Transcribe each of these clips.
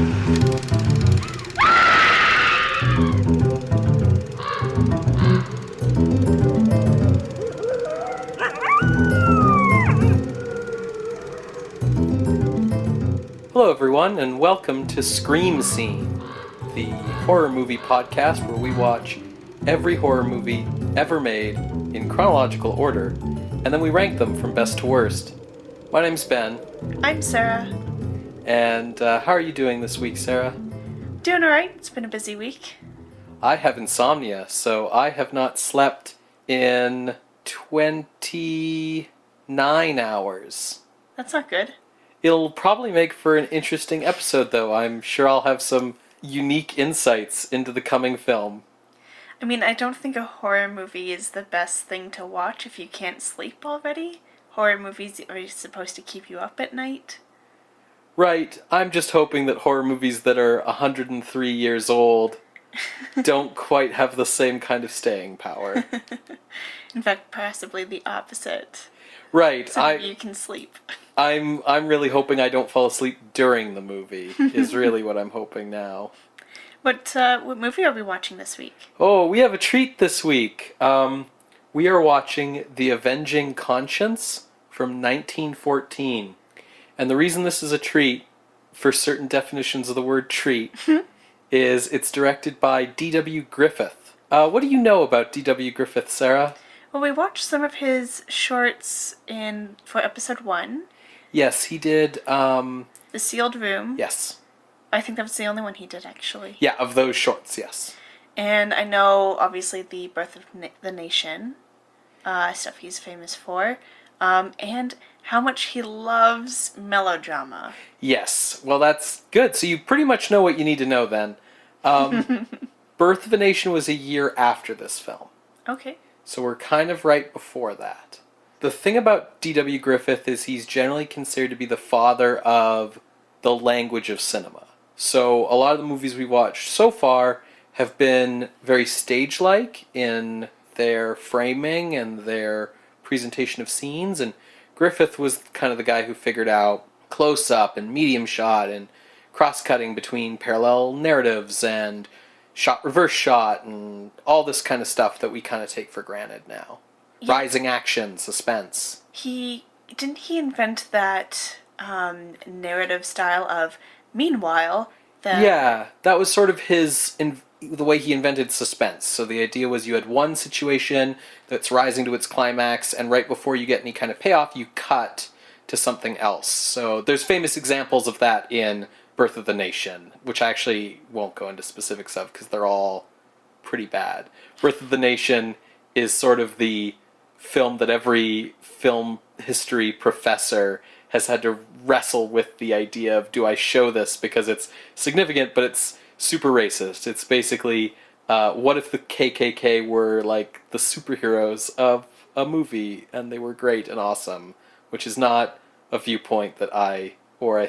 Hello everyone, and welcome to Scream Scene, the horror movie podcast where we watch every horror movie ever made in chronological order, and then we rank them from best to worst. My name's Ben. I'm Sarah. And how are you doing this week, Sarah? Doing alright. It's been a busy week. I have insomnia, so I have not slept in 29 hours. That's not good. It'll probably make for an interesting episode, though. I'm sure I'll have some unique insights into the coming film. I mean, I don't think a horror movie is the best thing to watch if you can't sleep already. Horror movies are supposed to keep you up at night. Right. I'm just hoping that horror movies that are 103 years old don't quite have the same kind of staying power. In fact, possibly the opposite. Right. So you can sleep. I'm really hoping I don't fall asleep during the movie, is really what I'm hoping now. What movie are we watching this week? Oh, we have a treat this week. We are watching The Avenging Conscience from 1914. And the reason this is a treat, for certain definitions of the word treat, is it's directed by D.W. Griffith. What do you know about D.W. Griffith, Sarah? Well, we watched some of his shorts for episode 1. Yes, he did, The Sealed Room. Yes. I think that was the only one he did, actually. Yeah, of those shorts, yes. And I know, obviously, the Birth of the Nation, stuff he's famous for, and how much he loves melodrama. Yes, well that's good. So you pretty much know what you need to know then. Birth of a Nation was a year after this film. Okay. So we're kind of right before that. The thing about D.W. Griffith is he's generally considered to be the father of the language of cinema. So a lot of the movies we watched so far have been very stage-like in their framing and their presentation of scenes, and Griffith was kind of the guy who figured out close-up and medium shot and cross-cutting between parallel narratives and shot reverse shot and all this kind of stuff that we kind of take for granted now. Yeah. Rising action, suspense. Didn't he invent that narrative style of meanwhile? Yeah, that was sort of the way he invented suspense. So the idea was you had one situation that's rising to its climax, and right before you get any kind of payoff, you cut to something else. So there's famous examples of that in Birth of the Nation, which I actually won't go into specifics of because they're all pretty bad. Birth of the Nation is sort of the film that every film history professor has had to wrestle with the idea of, do I show this because it's significant, but it's super racist. It's basically, what if the KKK were like the superheroes of a movie and they were great and awesome, which is not a viewpoint that I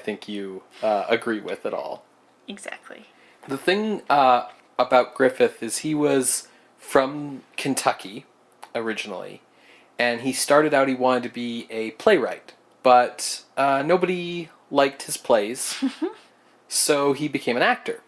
think you agree with at all. Exactly. The thing about Griffith is he was from Kentucky originally, and he started out, he wanted to be a playwright, but nobody liked his plays, so he became an actor.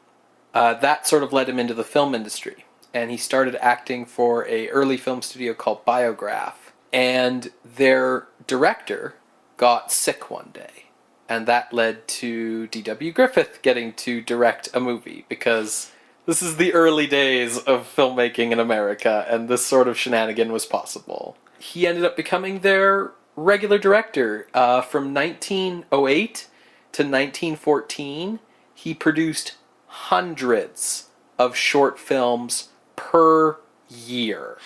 That sort of led him into the film industry, and he started acting for an early film studio called Biograph, and their director got sick one day, and that led to D.W. Griffith getting to direct a movie, because this is the early days of filmmaking in America, and this sort of shenanigan was possible. He ended up becoming their regular director. From 1908 to 1914, he produced hundreds of short films per year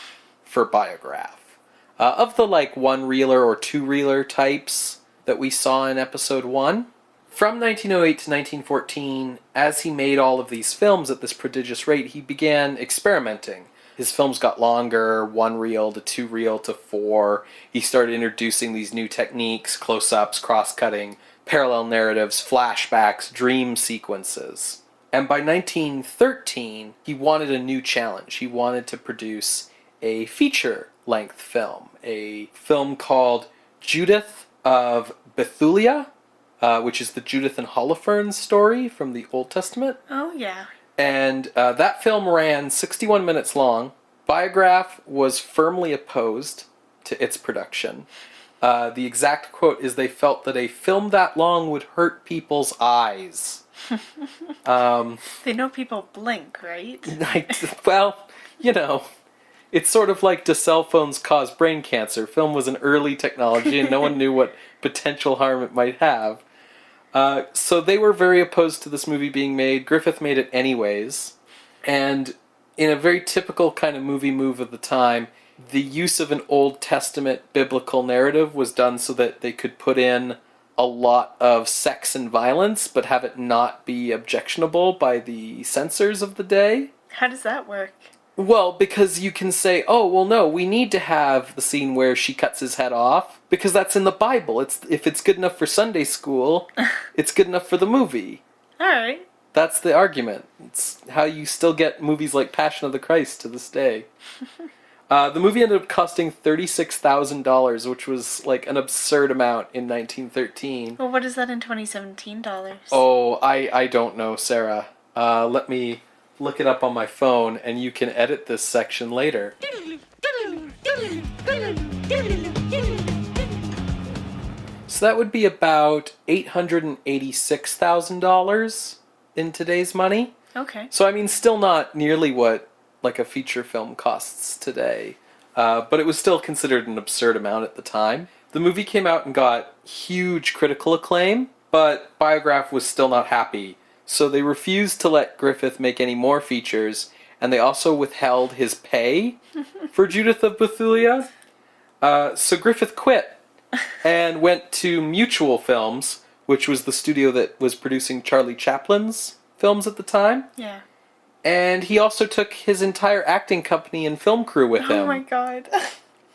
for Biograph. Of the one-reeler or two-reeler types that we saw in episode 1, from 1908 to 1914, as he made all of these films at this prodigious rate, he began experimenting. His films got longer, 1-reel to 2-reel to 4. He started introducing these new techniques, close-ups, cross-cutting, parallel narratives, flashbacks, dream sequences. And by 1913, he wanted a new challenge. He wanted to produce a feature-length film, a film called Judith of Bethulia, which is the Judith and Holofernes story from the Old Testament. Oh, yeah. And that film ran 61 minutes long. Biograph was firmly opposed to its production. The exact quote is they felt that a film that long would hurt people's eyes. They know people blink, right? Well, you know, it's sort of like, do cell phones cause brain cancer? Film was an early technology and no one knew what potential harm it might have. So they were very opposed to this movie being made. Griffith made it anyways. And in a very typical kind of movie move of the time, the use of an Old Testament biblical narrative was done so that they could put in a lot of sex and violence, but have it not be objectionable by the censors of the day. How does that work? Well, because you can say, oh, well, no, we need to have the scene where she cuts his head off, because that's in the Bible. If it's good enough for Sunday school, it's good enough for the movie. All right. That's the argument. It's how you still get movies like Passion of the Christ to this day. The movie ended up costing $36,000, which was like an absurd amount in 1913. Well, what is that in 2017 dollars? Oh, I don't know, Sarah. Let me look it up on my phone, and you can edit this section later. So that would be about $886,000 in today's money. Okay. So I mean, still not nearly what like a feature film costs today, but it was still considered an absurd amount at the time. The movie came out and got huge critical acclaim, but Biograph was still not happy, so they refused to let Griffith make any more features, and they also withheld his pay for Judith of Bethulia. So Griffith quit and went to Mutual Films, which was the studio that was producing Charlie Chaplin's films at the time. Yeah. And he also took his entire acting company and film crew with him. Oh my god.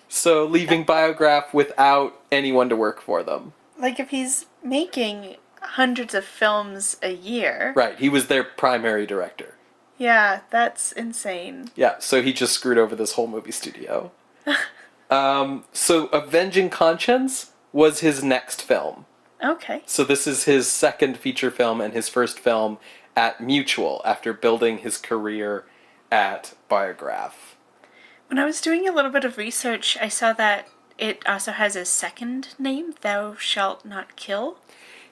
So leaving Biograph without anyone to work for them. Like, if he's making hundreds of films a year. Right, he was their primary director. Yeah, that's insane. Yeah, so he just screwed over this whole movie studio. So Avenging Conscience was his next film. Okay. So this is his second feature film and his first film at Mutual after building his career at Biograph. When I was doing a little bit of research, I saw that it also has a second name, Thou Shalt Not Kill.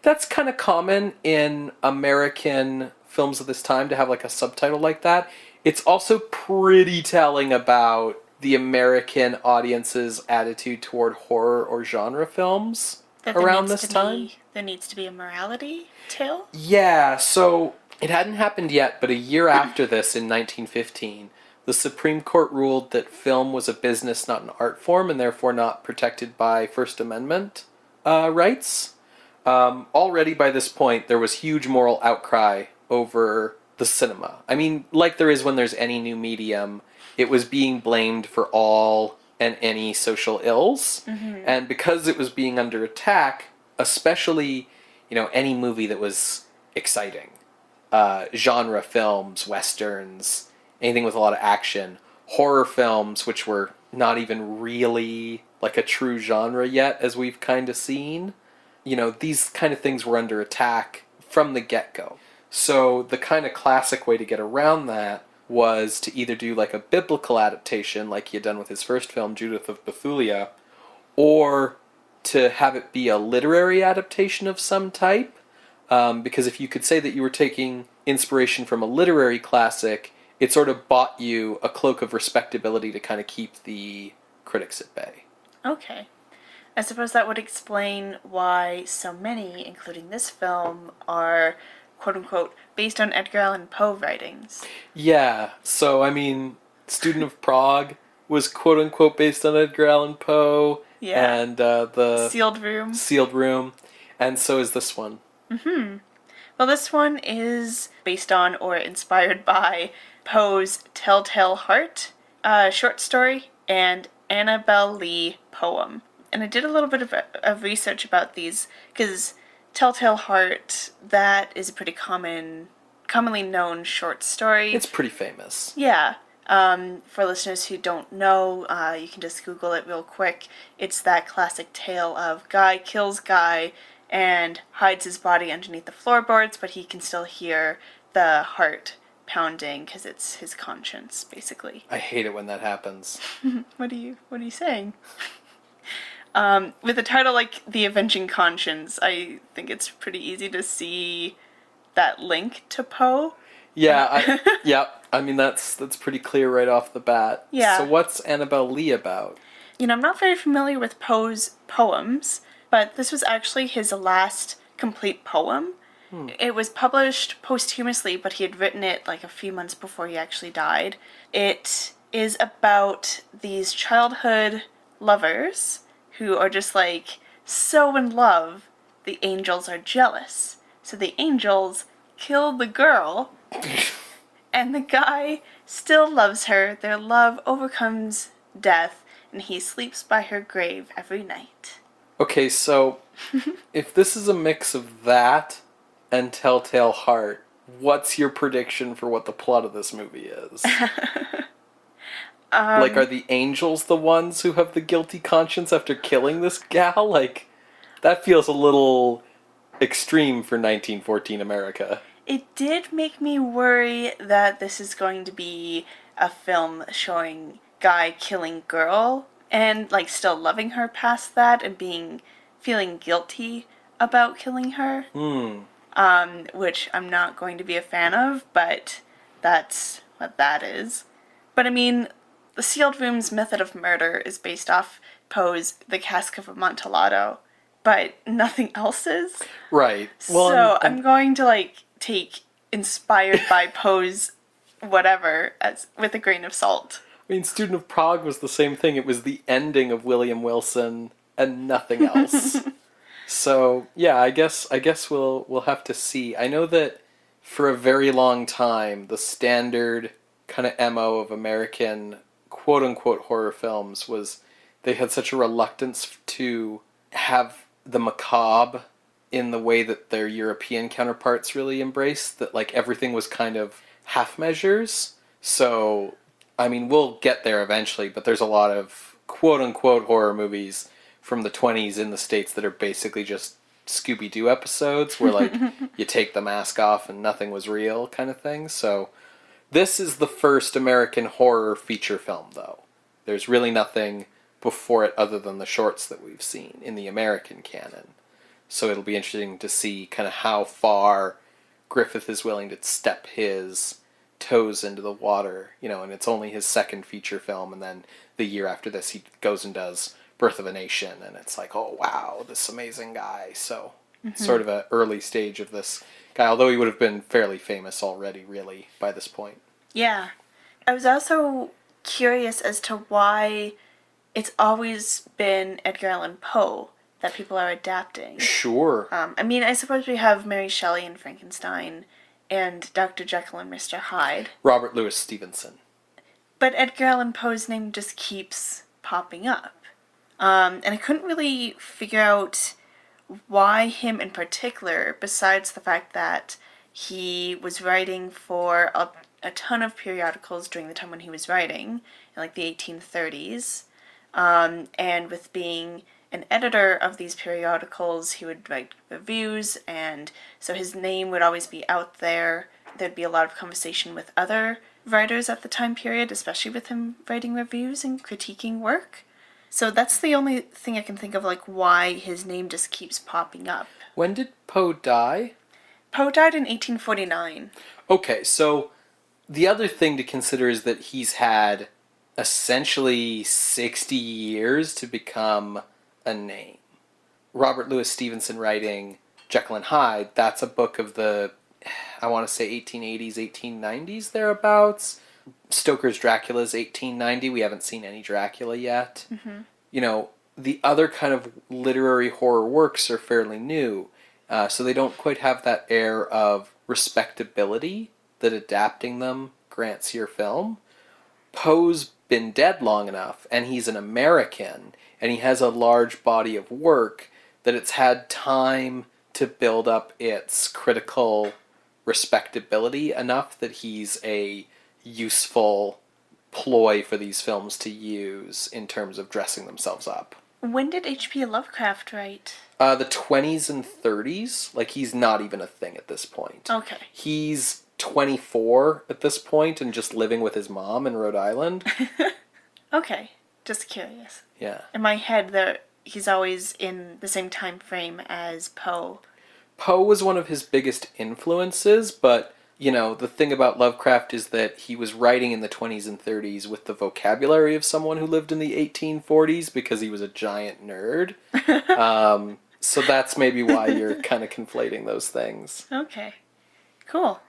That's kind of common in American films of this time to have like a subtitle like that. It's also pretty telling about the American audience's attitude toward horror or genre films around this time. There needs to be a morality tale? Yeah, so it hadn't happened yet, but a year after this, in 1915, the Supreme Court ruled that film was a business, not an art form, and therefore not protected by First Amendment rights. Already by this point, there was huge moral outcry over the cinema. I mean, like there is when there's any new medium, it was being blamed for all and any social ills. Mm-hmm. And because it was being under attack, especially, any movie that was exciting, genre films, westerns, anything with a lot of action, horror films, which were not even really like a true genre yet, as we've kind of seen. These kind of things were under attack from the get-go. So the kind of classic way to get around that was to either do like a biblical adaptation, like he had done with his first film, Judith of Bethulia, or to have it be a literary adaptation of some type. Because if you could say that you were taking inspiration from a literary classic, it sort of bought you a cloak of respectability to kind of keep the critics at bay. Okay. I suppose that would explain why so many, including this film, are quote-unquote based on Edgar Allan Poe writings. Yeah, so I mean, Student of Prague was quote-unquote based on Edgar Allan Poe. Yeah. And the Sealed Room. Sealed Room. And so is this one. Mm-hmm. Well, this one is based on or inspired by Poe's Telltale Heart short story and Annabel Lee poem. And I did a little bit of research about these because Telltale Heart, that is a pretty commonly known short story. It's pretty famous. Yeah. For listeners who don't know, you can just Google it real quick. It's that classic tale of guy kills guy, and hides his body underneath the floorboards, but he can still hear the heart pounding because it's his conscience, basically. I hate it when that happens. What are you saying? With a title like The Avenging Conscience, I think it's pretty easy to see that link to Poe. Yeah, I mean, that's pretty clear right off the bat. Yeah. So what's Annabelle Lee about? I'm not very familiar with Poe's poems, but this was actually his last complete poem. It was published posthumously, but he had written it like a few months before he actually died. It is about these childhood lovers who are just like so in love, the angels are jealous. So the angels kill the girl, and the guy still loves her. Their love overcomes death, and he sleeps by her grave every night. Okay, so if this is a mix of that and Telltale Heart, what's your prediction for what the plot of this movie is? Like, are the angels the ones who have the guilty conscience after killing this gal? Like, that feels a little extreme for 1914 America. It did make me worry that this is going to be a film showing guy killing girl and like still loving her past that and feeling guilty about killing her. Which I'm not going to be a fan of, but that's what that is. But I mean, the Sealed Room's method of murder is based off Poe's The Cask of Amontillado, but nothing else is. Right. Well, So I'm going to take inspired by Poe's whatever with a grain of salt. I mean, Student of Prague was the same thing. It was the ending of William Wilson and nothing else. So yeah, I guess we'll have to see. I know that for a very long time, the standard kind of MO of American quote unquote horror films was they had such a reluctance to have the macabre in the way that their European counterparts really embraced, that like everything was kind of half measures. So I mean, we'll get there eventually, but there's a lot of quote unquote horror movies from the 20s in the States that are basically just Scooby-Doo episodes where like you take the mask off and nothing was real kind of thing. So this is the first American horror feature film, though. There's really nothing before it other than the shorts that we've seen in the American canon. So it'll be interesting to see kind of how far Griffith is willing to step his toes into the water, and it's only his second feature film, and then the year after this he goes and does Birth of a Nation, and it's like, oh wow, this amazing guy. So sort of an early stage of this guy, although he would have been fairly famous already, really, by this point. Yeah. I was also curious as to why it's always been Edgar Allan Poe that people are adapting. Sure. I mean, I suppose we have Mary Shelley and Frankenstein and Dr. Jekyll and Mr. Hyde. Robert Louis Stevenson. But Edgar Allan Poe's name just keeps popping up. And I couldn't really figure out why him in particular, besides the fact that he was writing for a ton of periodicals during the time when he was writing, in like the 1830s. And with being an editor of these periodicals, he would write reviews, and so his name would always be out there. There'd be a lot of conversation with other writers at the time period, especially with him writing reviews and critiquing work. So that's the only thing I can think of, like, why his name just keeps popping up. When did Poe die? Poe died in 1849. Okay, so the other thing to consider is that he's had essentially 60 years to become a name. Robert Louis Stevenson writing Jekyll and Hyde, that's a book of the, I want to say 1880s, 1890s, thereabouts. Stoker's Dracula's 1890. We haven't seen any Dracula yet. The other kind of literary horror works are fairly new, so they don't quite have that air of respectability that adapting them grants your film. Poe's been dead long enough, and he's an American, and he has a large body of work that it's had time to build up its critical respectability enough that he's a useful ploy for these films to use in terms of dressing themselves up. When did H.P. Lovecraft write? The 20s and 30s. Like, he's not even a thing at this point. Okay. He's 24 at this point and just living with his mom in Rhode Island. Okay. Just curious. Yeah. In my head, he's always in the same time frame as Poe. Poe was one of his biggest influences, but, you know, the thing about Lovecraft is that he was writing in the 20s and 30s with the vocabulary of someone who lived in the 1840s because he was a giant nerd. So that's maybe why you're kind of conflating those things. Okay. Cool.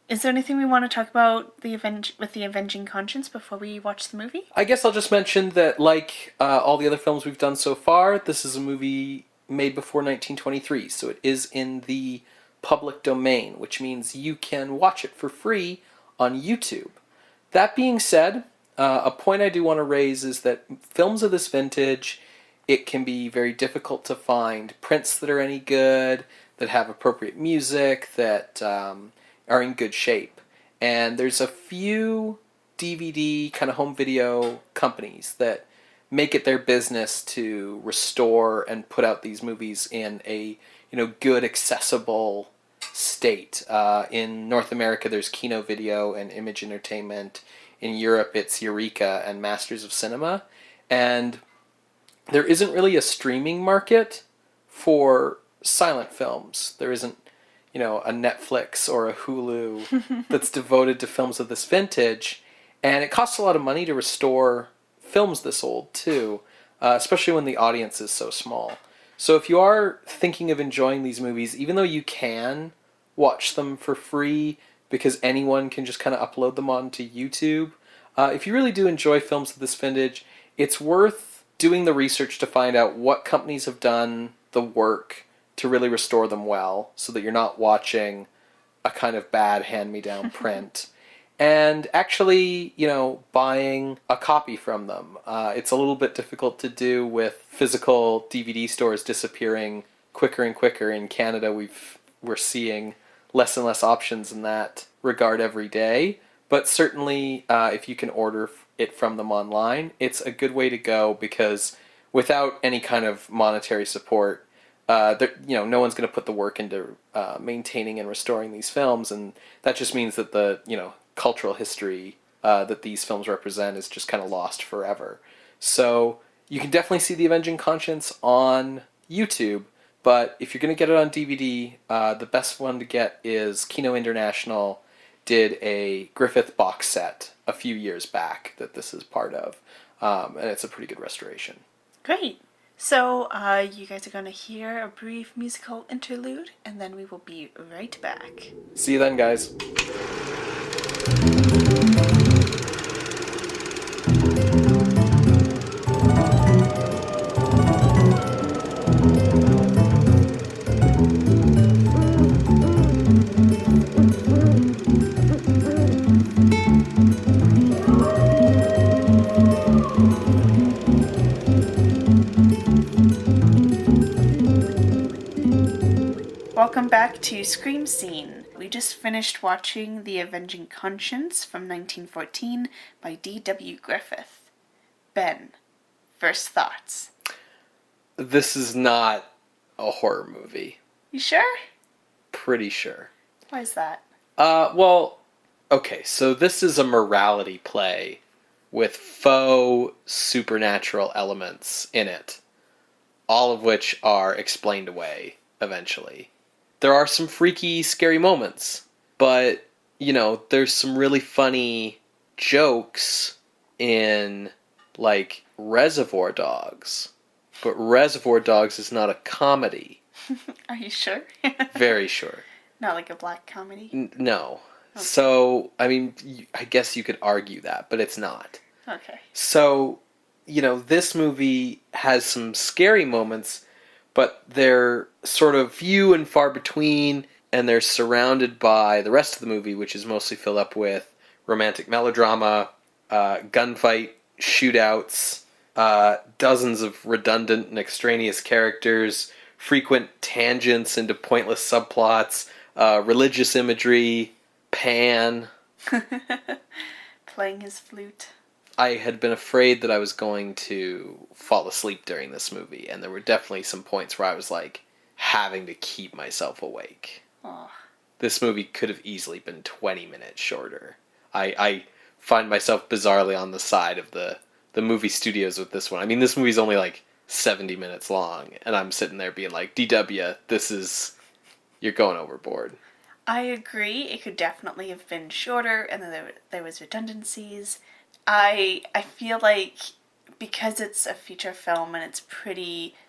Is there anything we want to talk about with the Avenging Conscience before we watch the movie? I guess I'll just mention that, like all the other films we've done so far, this is a movie made before 1923, so it is in the public domain, which means you can watch it for free on YouTube. That being said, a point I do want to raise is that films of this vintage, it can be very difficult to find prints that are any good, that have appropriate music, that are in good shape. And there's a few DVD kind of home video companies that make it their business to restore and put out these movies in a good, accessible state. In North America, there's Kino Video and Image Entertainment. In Europe, it's Eureka and Masters of Cinema. And there isn't really a streaming market for silent films. There isn't, a Netflix or a Hulu that's devoted to films of this vintage. And it costs a lot of money to restore films this old, too, especially when the audience is so small. So if you are thinking of enjoying these movies, even though you can watch them for free because anyone can just kind of upload them onto YouTube, if you really do enjoy films of this vintage, it's worth doing the research to find out what companies have done the work to really restore them well, so that you're not watching a kind of bad hand-me-down print. And actually, buying a copy from them. It's a little bit difficult to do with physical DVD stores disappearing quicker and quicker. In Canada, we're seeing less and less options in that regard every day. But certainly, if you can order it from them online, it's a good way to go, because without any kind of monetary support, no one's going to put the work into maintaining and restoring these films, and that just means that the cultural history that these films represent is just kind of lost forever. So you can definitely see The Avenging Conscience on YouTube, but if you're going to get it on DVD, the best one to get is Kino International did a Griffith box set a few years back that this is part of, and it's a pretty good restoration. Great. So you guys are going to hear a brief musical interlude, and then we will be right back. See you then, guys. Welcome back to Scream Scene. We just finished watching The Avenging Conscience from 1914 by D.W. Griffith. Ben, first thoughts. This is not a horror movie. You sure? Pretty sure. Why is that? Well, okay, so this is a morality play with faux supernatural elements in it, all of which are explained away eventually. There are some freaky, scary moments, but, there's some really funny jokes in, like, Reservoir Dogs. But Reservoir Dogs is not a comedy. Are you sure? Very sure. Not like a black comedy? No. Okay. So, I guess you could argue that, but it's not. Okay. So, this movie has some scary moments, but they're sort of few and far between, and they're surrounded by the rest of the movie, which is mostly filled up with romantic melodrama, gunfight, shootouts, dozens of redundant and extraneous characters, frequent tangents into pointless subplots, religious imagery, Pan. Playing his flute. I had been afraid that I was going to fall asleep during this movie, and there were definitely some points where I was like having to keep myself awake. Oh. This movie could have easily been 20 minutes shorter. I find myself bizarrely on the side of the movie studios with this one. I mean, this movie's only like 70 minutes long, and I'm sitting there being like, DW, you're going overboard. I agree. It could definitely have been shorter, and then there was redundancies. I feel like because it's a feature film and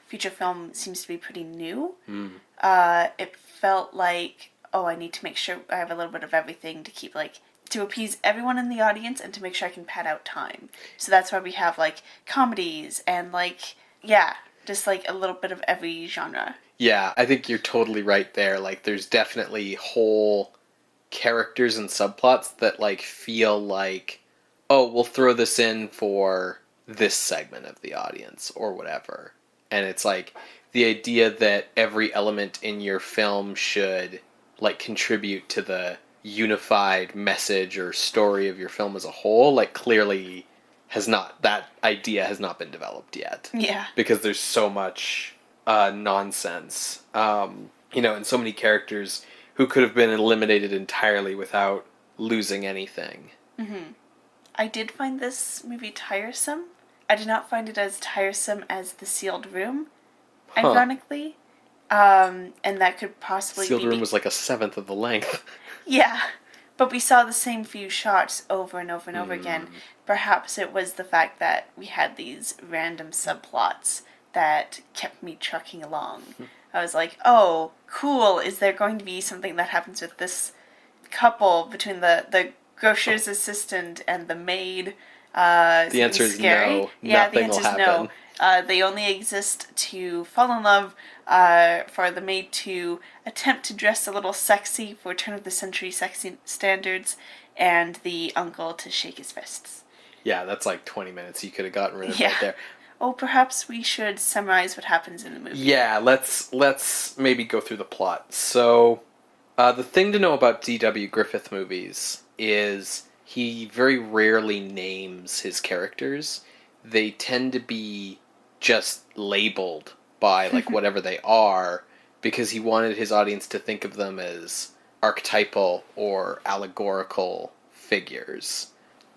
feature film seems to be pretty new. It felt like, I need to make sure I have a little bit of everything to keep to appease everyone in the audience and to make sure I can pad out time. So that's why we have comedies and just a little bit of every genre. Yeah, I think you're totally right there. There's definitely whole characters and subplots that feel like, oh, we'll throw this in for this segment of the audience or whatever. And it's the idea that every element in your film should contribute to the unified message or story of your film as a whole, clearly that idea has not been developed yet. Yeah. Because there's so much nonsense, and so many characters who could have been eliminated entirely without losing anything. Mm-hmm. I did find this movie tiresome. I did not find it as tiresome as The Sealed Room, ironically. And that could possibly Sealed Room was a seventh of the length. Yeah, but we saw the same few shots over and over and over again. Perhaps it was the fact that we had these random subplots that kept me trucking along. I was like, oh, cool, is there going to be something that happens with this couple between the grocer's assistant and the maid? The answer is no. Yeah, Nothing the answer will is happen. no. They only exist to fall in love, for the maid to attempt to dress a little sexy for turn-of-the-century sexy standards, and the uncle to shake his fists. Yeah, that's 20 minutes you could have gotten rid of right there. Oh, perhaps we should summarize what happens in the movie. Yeah, let's maybe go through the plot. So, the thing to know about D.W. Griffith movies is he very rarely names his characters. They tend to be just labeled by whatever they are, because he wanted his audience to think of them as archetypal or allegorical figures.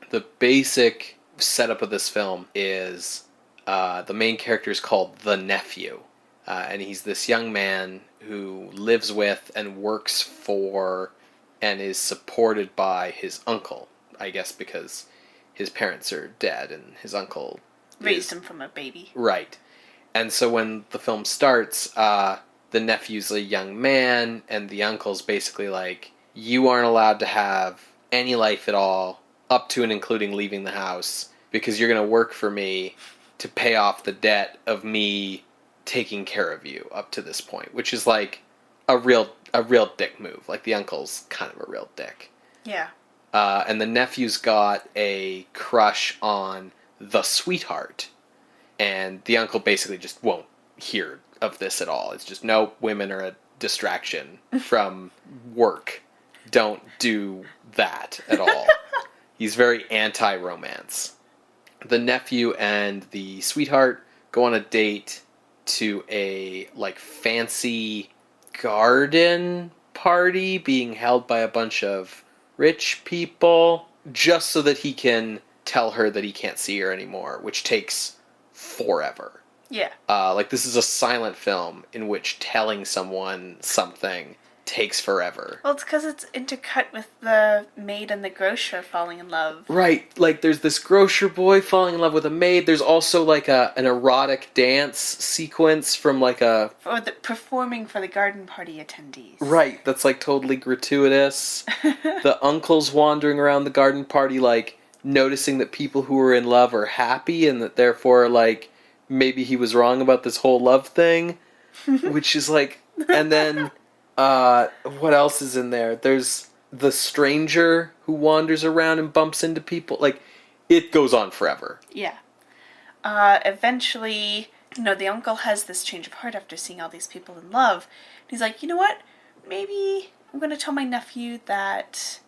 The basic setup of this film is the main character is called the nephew, and he's this young man who lives with and works for and is supported by his uncle, I guess because his parents are dead and his uncle raised him from a baby. Right. And so when the film starts, the nephew's a young man, and the uncle's basically you aren't allowed to have any life at all, up to and including leaving the house, because you're going to work for me to pay off the debt of me taking care of you up to this point, which is a real dick move. The uncle's kind of a real dick. Yeah. And the nephew's got a crush on the sweetheart, and the uncle basically just won't hear of this at all. It's just, no, women are a distraction from work. Don't do that at all. He's very anti-romance. The nephew and the sweetheart go on a date to a fancy garden party being held by a bunch of rich people, just so that he can tell her that he can't see her anymore, which takes forever. Yeah. This is a silent film in which telling someone something takes forever. Well, it's because it's intercut with the maid and the grocer falling in love. Right. There's this grocer boy falling in love with a maid. There's also an erotic dance sequence from Or performing for the garden party attendees. Right. That's totally gratuitous. The uncle's wandering around the garden party noticing that people who are in love are happy, and that therefore maybe he was wrong about this whole love thing, which is and then what else is in there? There's the stranger who wanders around and bumps into people. It goes on forever. Yeah. Eventually, the uncle has this change of heart after seeing all these people in love. He's like, you know what? Maybe I'm going to tell my nephew that,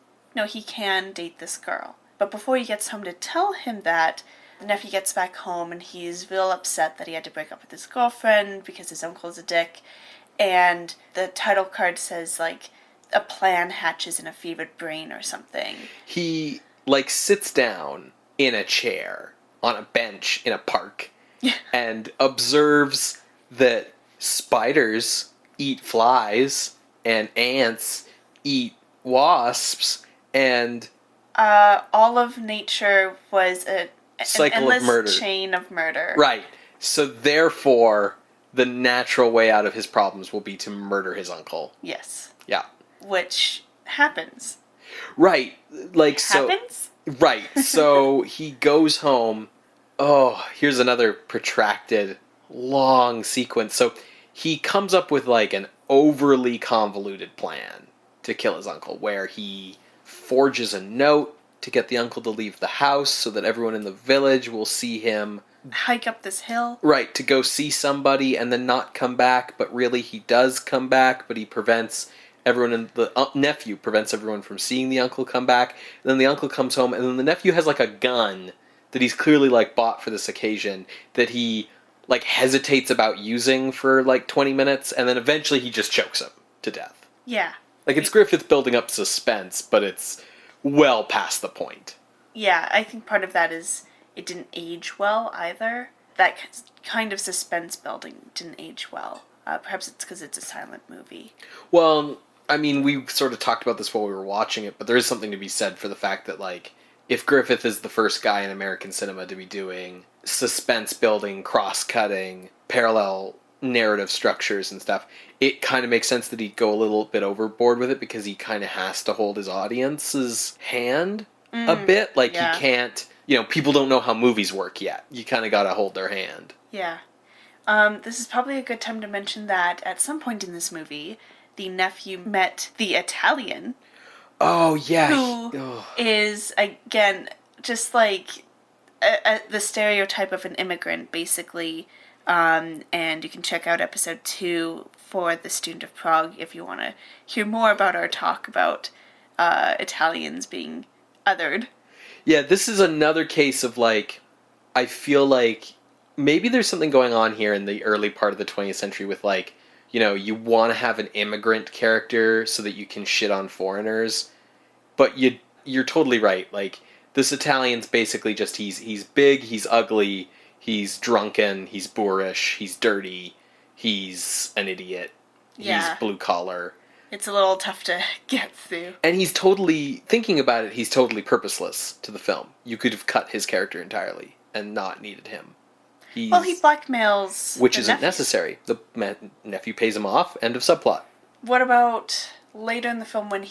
he can date this girl. But before he gets home to tell him that, the nephew gets back home and he's real upset that he had to break up with his girlfriend because his uncle's a dick. And the title card says, like, a plan hatches in a fevered brain or something. He, like, sits down in a chair on a bench in a park and observes that spiders eat flies and ants eat wasps and all of nature was an cycle of murder. Chain of murder. Right. So therefore, the natural way out of his problems will be to murder his uncle. Yes. Yeah. Which happens. Right. Like, so... Happens? Right. So he goes home. Oh, here's another protracted, long sequence. So he comes up with, like, an overly convoluted plan to kill his uncle, where he forges a note to get the uncle to leave the house so that everyone in the village will see him hike up this hill. Right, to go see somebody and then not come back, but really he does come back, but he prevents everyone, and the nephew prevents everyone from seeing the uncle come back. And then the uncle comes home, and then the nephew has, like, a gun that he's clearly, like, bought for this occasion that he, like, hesitates about using for, like, 20 minutes, and then eventually he just chokes him to death. Yeah. Like, it's Griffith building up suspense, but it's well past the point. Yeah, I think part of that is it didn't age well either. That kind of suspense building didn't age well. Perhaps it's because it's a silent movie. Well, I mean, we sort of talked about this while we were watching it, but there is something to be said for the fact that, like, if Griffith is the first guy in American cinema to be doing suspense building, cross-cutting, parallel narrative structures and stuff, it kind of makes sense that he'd go a little bit overboard with it because he kind of has to hold his audience's hand a bit. Like, yeah. He can't, people don't know how movies work yet. You kind of got to hold their hand. Yeah. This is probably a good time to mention that at some point in this movie, the nephew met the Italian. Oh, yeah. Who is, again, just like the stereotype of an immigrant, basically. And you can check out episode 2 for The Student of Prague if you want to hear more about our talk about Italians being othered. Yeah, this is another case of, like, I feel like maybe there's something going on here in the early part of the 20th century with, like, you want to have an immigrant character so that you can shit on foreigners, but you're totally right. Like, this Italian's basically just, he's big, he's ugly, he's drunken, he's boorish, he's dirty, he's an idiot, Yeah. He's blue collar. It's a little tough to get through. And he's totally, thinking about it, he's totally purposeless to the film. You could have cut his character entirely and not needed him. He blackmails which isn't necessary. The nephew pays him off. End of subplot. What about later in the film when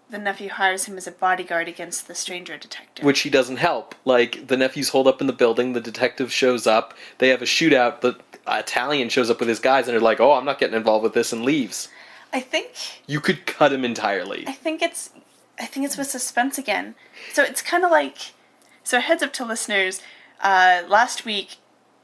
the nephew hires him as a bodyguard against the stranger detective? Which he doesn't help. Like, the nephew's holed up in the building, the detective shows up, they have a shootout, the Italian shows up with his guys, and they're like, oh, I'm not getting involved with this, and leaves. I think... You could cut him entirely. I think it's with suspense again. So it's kind of like... So heads up to listeners, last week,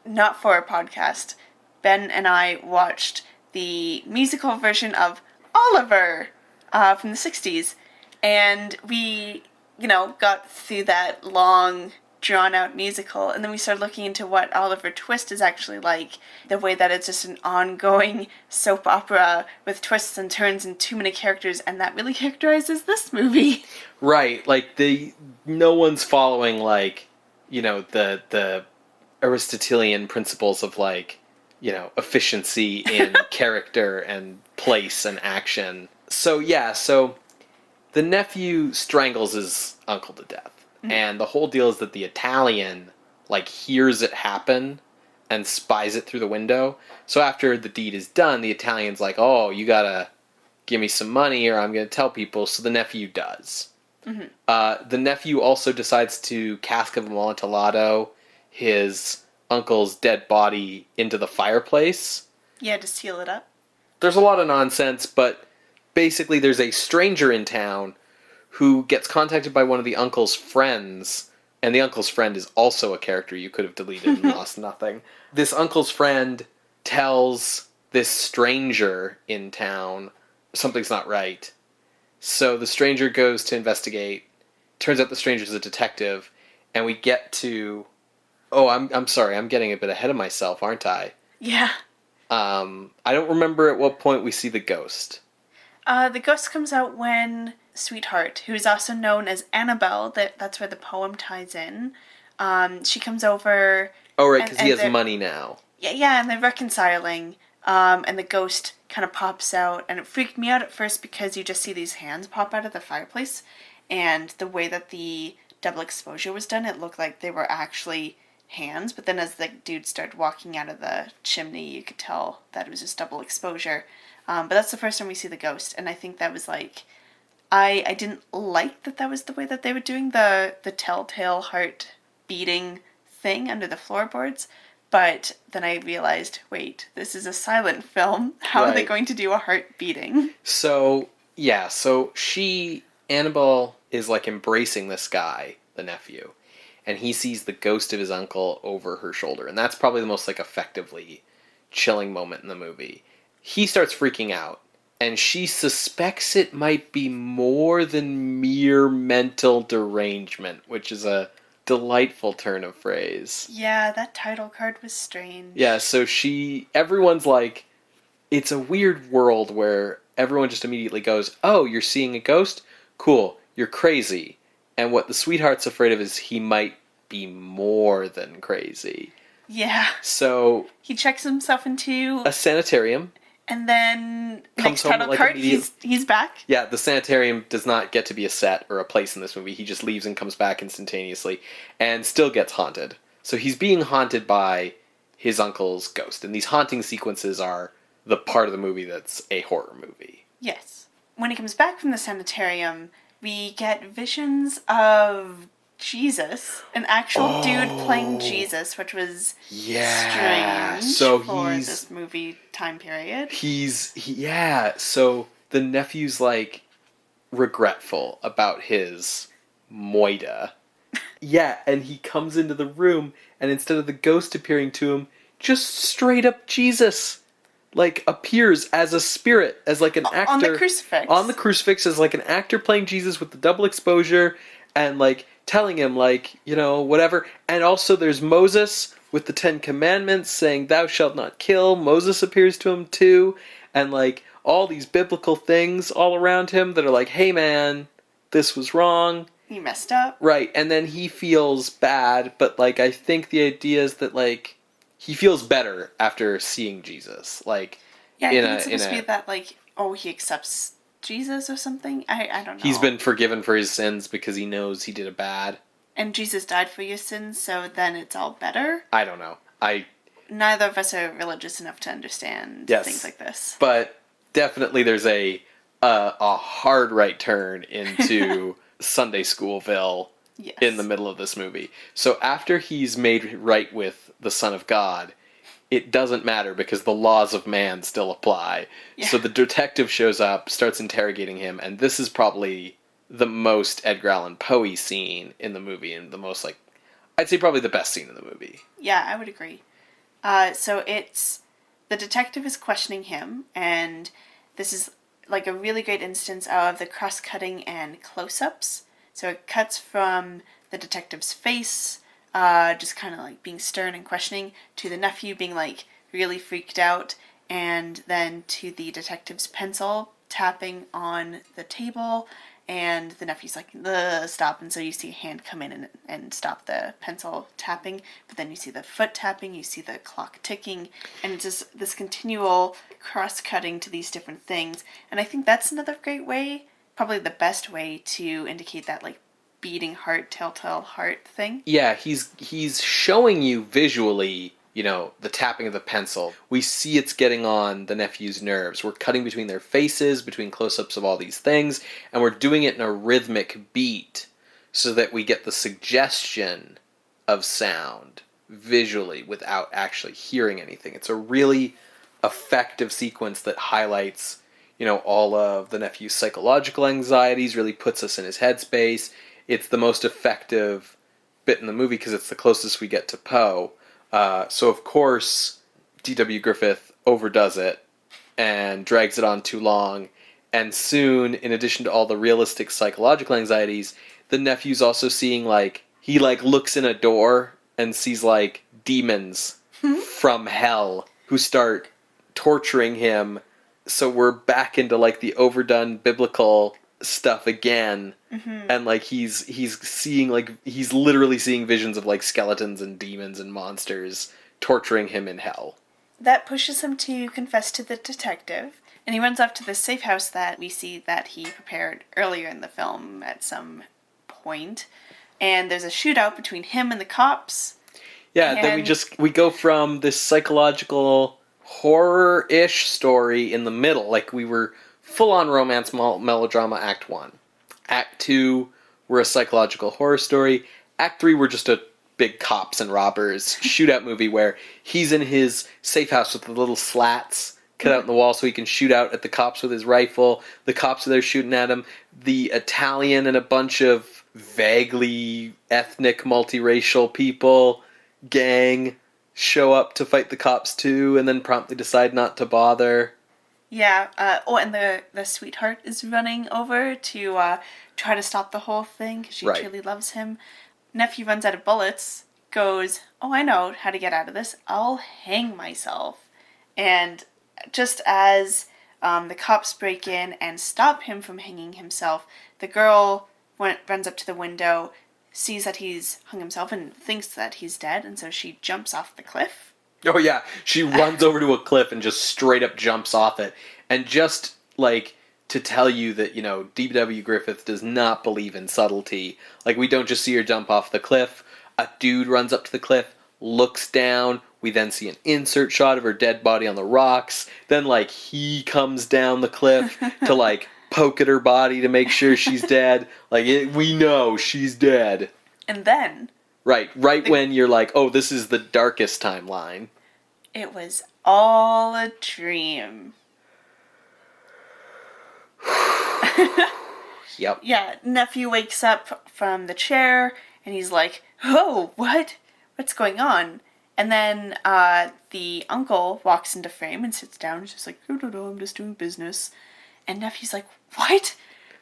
not for a podcast, Ben and I watched the musical version of Oliver from the 60s. And we, got through that long, drawn-out musical, and then we started looking into what Oliver Twist is actually like, the way that it's just an ongoing soap opera with twists and turns and too many characters, and that really characterizes this movie. Right, like, no one's following, like, the Aristotelian principles of, like, efficiency in character and place and action. So, yeah, the nephew strangles his uncle to death. Mm-hmm. And the whole deal is that the Italian, like, hears it happen and spies it through the window. So after the deed is done, the Italian's like, oh, you gotta give me some money or I'm gonna tell people. So the nephew does. Mm-hmm. The nephew also decides to cask of Amontillado his uncle's dead body into the fireplace. Yeah, to seal it up. There's a lot of nonsense, but basically there's a stranger in town who gets contacted by one of the uncle's friends, and the uncle's friend is also a character you could have deleted and lost nothing. This uncle's friend tells this stranger in town something's not right. So the stranger goes to investigate, turns out the stranger's a detective, and we get to... Oh, I'm sorry, I'm getting a bit ahead of myself, aren't I? Yeah. I don't remember at what point we see the ghost. The ghost comes out when Sweetheart, who is also known as Annabelle, that's where the poem ties in, she comes over... Oh, right, because he has money now. Yeah, and they're reconciling, and the ghost kind of pops out, and it freaked me out at first because you just see these hands pop out of the fireplace, and the way that the double exposure was done, it looked like they were actually hands, but then as the dude started walking out of the chimney, you could tell that it was just double exposure. But that's the first time we see the ghost, and I think that was like... I didn't like that was the way that they were doing the telltale heart beating thing under the floorboards, but then I realized, wait, this is a silent film. How are they going to do a heart beating? So, yeah, Annabelle is like embracing this guy, the nephew, and he sees the ghost of his uncle over her shoulder, and that's probably the most like effectively chilling moment in the movie. He starts freaking out, and she suspects it might be more than mere mental derangement, which is a delightful turn of phrase. Yeah, that title card was strange. Yeah, so everyone's like, it's a weird world where everyone just immediately goes, oh, you're seeing a ghost? Cool, you're crazy. And what the sweetheart's afraid of is he might be more than crazy. Yeah. So... he checks himself into... a sanitarium. And then Comes next home title like card, he's back. Yeah, the sanitarium does not get to be a set or a place in this movie. He just leaves and comes back instantaneously and still gets haunted. So he's being haunted by his uncle's ghost. And these haunting sequences are the part of the movie that's a horror movie. Yes. When he comes back from the sanitarium, we get visions of Jesus, an actual dude playing Jesus, which was strange so for this movie time period. So the nephew's like regretful about his moida. Yeah, and he comes into the room, and instead of the ghost appearing to him, just straight up Jesus like appears as a spirit, as like an actor on the crucifix. On the crucifix as like an actor playing Jesus with the double exposure and like telling him like, whatever. And also there's Moses with the 10 Commandments saying thou shalt not kill. Moses appears to him too, and like all these biblical things all around him that are like, hey man, this was wrong. You messed up. Right, and then he feels bad, but like I think the idea is that like he feels better after seeing Jesus. Like, yeah, I think it's supposed to be that like, oh, he accepts Jesus or something. I don't know. He's been forgiven for his sins because he knows he did a bad. And Jesus died for your sins, so then it's all better. I don't know. Neither of us are religious enough to understand things like this. But definitely there's a hard right turn into Sunday Schoolville in the middle of this movie. So after he's made right with the Son of God, it doesn't matter because the laws of man still apply. Yeah. So the detective shows up, starts interrogating him, and this is probably the most Edgar Allan Poe scene in the movie, and the most, like, I'd say probably the best scene in the movie. Yeah, I would agree. So it's, the detective is questioning him, and this is like a really great instance of the cross-cutting and close-ups. So it cuts from the detective's face, just kind of like being stern and questioning, to the nephew being like really freaked out, and then to the detective's pencil tapping on the table, and the nephew's like, stop, and so you see a hand come in and stop the pencil tapping, but then you see the foot tapping, you see the clock ticking, and it's just this continual cross-cutting to these different things, and I think that's another great way, probably the best way to indicate that like beating heart, telltale heart thing. Yeah, he's showing you visually, the tapping of the pencil. We see it's getting on the nephew's nerves. We're cutting between their faces, between close-ups of all these things, and we're doing it in a rhythmic beat so that we get the suggestion of sound visually without actually hearing anything. It's a really effective sequence that highlights, all of the nephew's psychological anxieties, really puts us in his headspace. It's the most effective bit in the movie because it's the closest we get to Poe. So, of course, D.W. Griffith overdoes it and drags it on too long And soon, in addition to all the realistic psychological anxieties, the nephew's also seeing, like, he, like, looks in a door and sees, like, demons from hell who start torturing him. So we're back into, like, the overdone biblical stuff again. And, like, he's seeing, like, he's literally seeing visions of, like, skeletons and demons and monsters torturing him in hell. That pushes him to confess to the detective. And he runs up to the safe house that we see that he prepared earlier in the film at some point. And there's a shootout between him and the cops. Yeah, then we go from this psychological horror-ish story in the middle. Like, we were full-on romance melodrama Act 1. Act 2, we're a psychological horror story. Act 3, we're just a big cops and robbers shootout movie where he's in his safe house with the little slats cut out in the wall so he can shoot out at the cops with his rifle. The cops are there shooting at him. The Italian and a bunch of vaguely ethnic, multiracial people, gang, show up to fight the cops too, and then promptly decide not to bother. Yeah, and the sweetheart is running over to try to stop the whole thing because she truly loves him. Nephew runs out of bullets, goes, "Oh, I know how to get out of this. I'll hang myself." And just as the cops break in and stop him from hanging himself, the girl runs up to the window, sees that he's hung himself and thinks that he's dead, and so she jumps off the cliff. Oh yeah, she runs over to a cliff and just straight up jumps off it. And just, like, to tell you that, you know, D.W. Griffith does not believe in subtlety. Like, we don't just see her jump off the cliff. A dude runs up to the cliff, looks down. We then see an insert shot of her dead body on the rocks. Then, like, he comes down the cliff to, like, poke at her body to make sure she's dead. Like, we know she's dead. And then... Right when you're like, oh, this is the darkest timeline. It was all a dream. Yep. Yeah, nephew wakes up from the chair, and he's like, "Oh, what? What's going on?" And then the uncle walks into frame and sits down and just like, "No, I'm just doing business." And nephew's like, "What?"